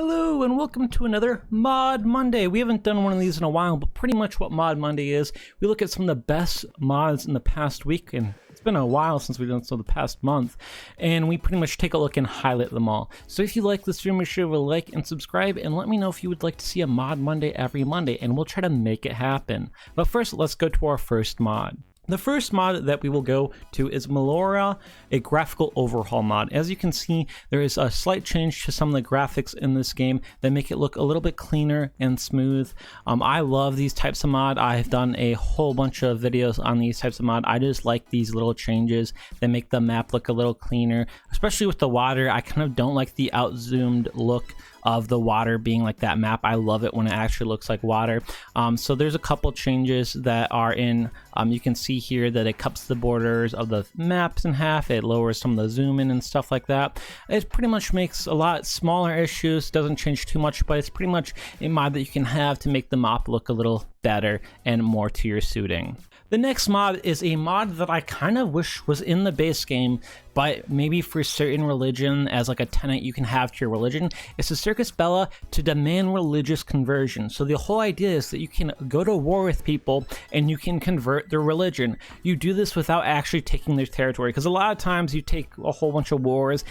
Hello and welcome to another Mod Monday. We haven't done one of these in a while, but pretty much what Mod Monday is, we look at some of the best mods in the past week, and it's been a while since we've done so the past month, and we pretty much take a look and highlight them all. So if you like this video, make sure to like and subscribe, and let me know if you would like to see a Mod Monday every Monday, and we'll try to make it happen. But first, let's go to our first mod. The first mod that we will go to is Meliora, a graphical overhaul mod. As you can see, there is a slight change to some of the graphics in this game that make it look a little bit cleaner and smooth. I love these types of mod. I've done a whole bunch of videos on these types of mod. I just like these little changes that make the map look a little cleaner, especially with the water. I kind of don't like the out-zoomed look of the water being like that map. I love it when it actually looks like water. So there's a couple changes that are in. You can see here that it cuts the borders of the maps in half. It lowers some of the zoom in and stuff like that. It pretty much makes a lot smaller issues, doesn't change too much, but it's pretty much a mod that you can have to make the map look a little better and more to your suiting. The next mod is a mod that I kind of wish was in the base game, but maybe for certain religion, as like a tenet you can have to your religion. It's a Circus Bella to demand religious conversion. So the whole idea is that you can go to war with people and you can convert their religion. You do this without actually taking their territory, because a lot of times you take a whole bunch of wars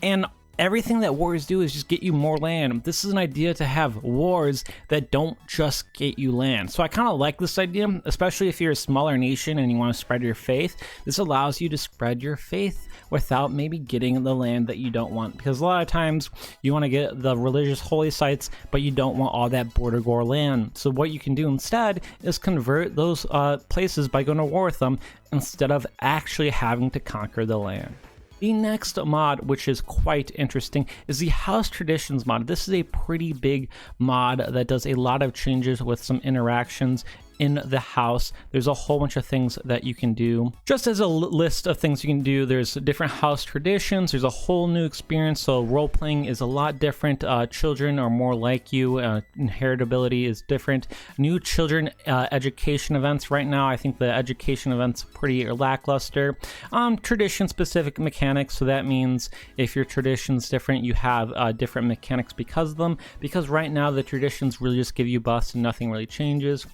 and everything that wars do is just get you more land. This is an idea to have wars that don't just get you land. So I kind of like this idea, especially if you're a smaller nation and you want to spread your faith. This allows you to spread your faith without maybe getting the land that you don't want. Because a lot of times you want to get the religious holy sites, but you don't want all that border gore land. So what you can do instead is convert those places by going to war with them instead of actually having to conquer the land. The next mod, which is quite interesting, is the House Traditions mod. This is a pretty big mod that does a lot of changes with some interactions in the house. There's a whole bunch of things that you can do. Just as a list of things you can do, there's different house traditions. There's a whole new experience, so role-playing is a lot different. Children are more like you. Inheritability is different. New children education events. Right now, I think the education events are pretty lackluster. Tradition-specific mechanics, so that means if your tradition's different, you have different mechanics because of them. Because right now, the traditions really just give you buffs and nothing really changes.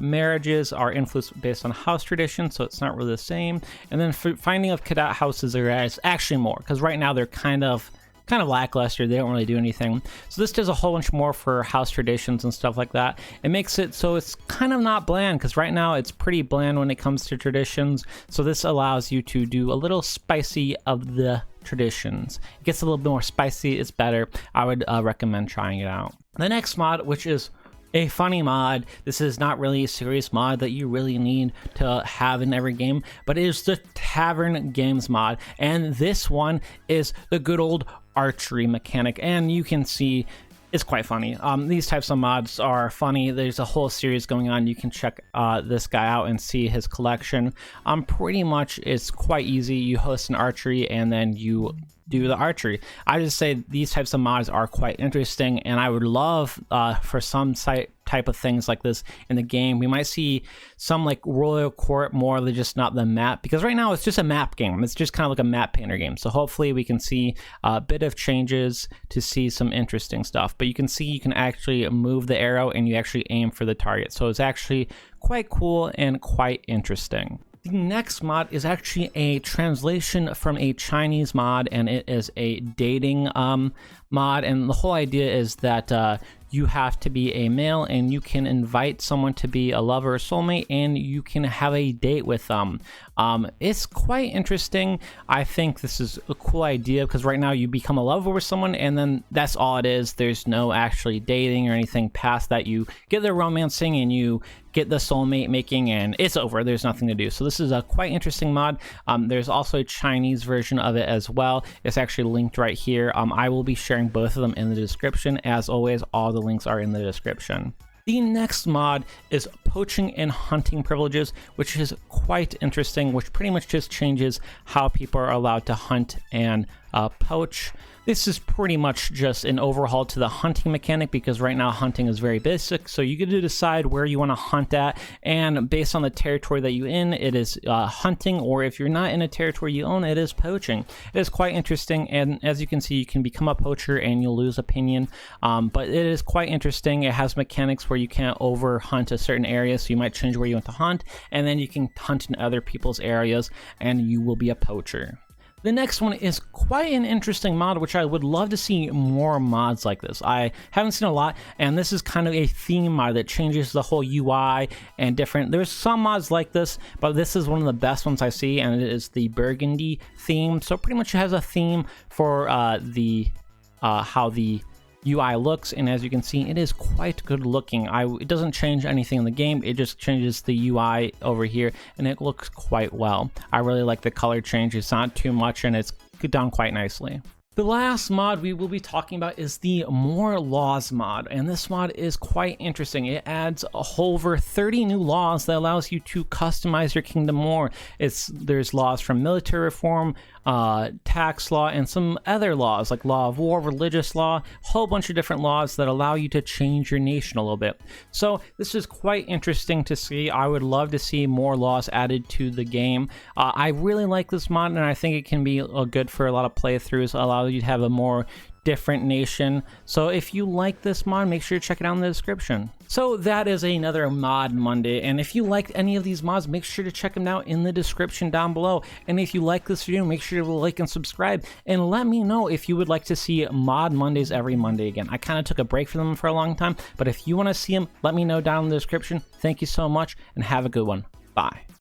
Marriages are influenced based on house tradition, so it's not really the same. And then for finding of cadet houses, there is actually more, because right now they're kind of lackluster. They don't really do anything. So this does a whole bunch more for house traditions and stuff like that. It makes it so it's kind of not bland, because right now it's pretty bland when it comes to traditions. So this allows you to do a little spicy of the traditions. It gets a little bit more spicy. It's better. I would recommend trying it out. The next mod, which is a funny mod. This is not really a serious mod that you really need to have in every game, but it is the Tavern Games mod, and this one is the good old archery mechanic, and you can see it's quite funny. These types of mods are funny. There's a whole series going on. You can check this guy out and see his collection. Pretty much it's quite easy. You host an archery and then you do the archery. I just say these types of mods are quite interesting, and I would love for some type of things like this in the game. We might see some like royal court more than just not the map, because right now it's just a map game. It's just kind of like a map painter game. So hopefully we can see a bit of changes to see some interesting stuff. But you can see you can actually move the arrow and you actually aim for the target. So it's actually quite cool and quite interesting. The next mod is actually a translation from a Chinese mod, and it is a dating mod. And the whole idea is that you have to be a male and you can invite someone to be a lover or soulmate, and you can have a date with them. It's quite interesting. I think this is a cool idea, because right now you become a lover with someone and then that's all it is. There's no actually dating or anything past that. You get the romancing and you get the soulmate making, and it's over. There's nothing to do. So this is a quite interesting mod. There's also a Chinese version of it as well. It's actually linked right here. I will be sharing both of them in the description. As always, all the links are in the description. The next mod is Poaching and Hunting privileges, which is quite interesting, which pretty much just changes how people are allowed to hunt and poach. This is pretty much just an overhaul to the hunting mechanic, because right now hunting is very basic, so you get to decide where you want to hunt at, and based on the territory that you're in, it is hunting, or if you're not in a territory you own, it is poaching. It is quite interesting, and as you can see, you can become a poacher and you'll lose opinion, but it is quite interesting. It has mechanics where you can't over hunt a certain area, so you might change where you want to hunt, and then you can hunt in other people's areas, and you will be a poacher. The next one is quite an interesting mod, which I would love to see more mods like this. I haven't seen a lot, and this is kind of a theme mod that changes the whole UI and different. There's some mods like this, but this is one of the best ones I see, and it is the Burgundy Theme. So pretty much it has a theme for how the UI looks, and as you can see, it is quite good looking. It doesn't change anything in the game, it just changes the UI over here, and it looks quite well. I really like the color change. It's not too much, and it's done quite nicely. The last mod we will be talking about is the More Laws mod, and this mod is quite interesting. It adds over 30 new laws that allows you to customize your kingdom more. There's laws from military reform, tax law, and some other laws like law of war, religious law, a whole bunch of different laws that allow you to change your nation a little bit. So this is quite interesting to see. I would love to see more laws added to the game. I really like this mod, and I think it can be good for a lot of playthroughs, allow you to have a more different nation. So if you like this mod, make sure to check it out in the description. So that is another Mod Monday, and if you liked any of these mods, make sure to check them out in the description down below. And if you like this video, make sure to like and subscribe, and let me know if you would like to see Mod Mondays every Monday again. I kind of took a break from them for a long time, but if you want to see them, let me know down in the description. Thank you so much, and have a good one. Bye.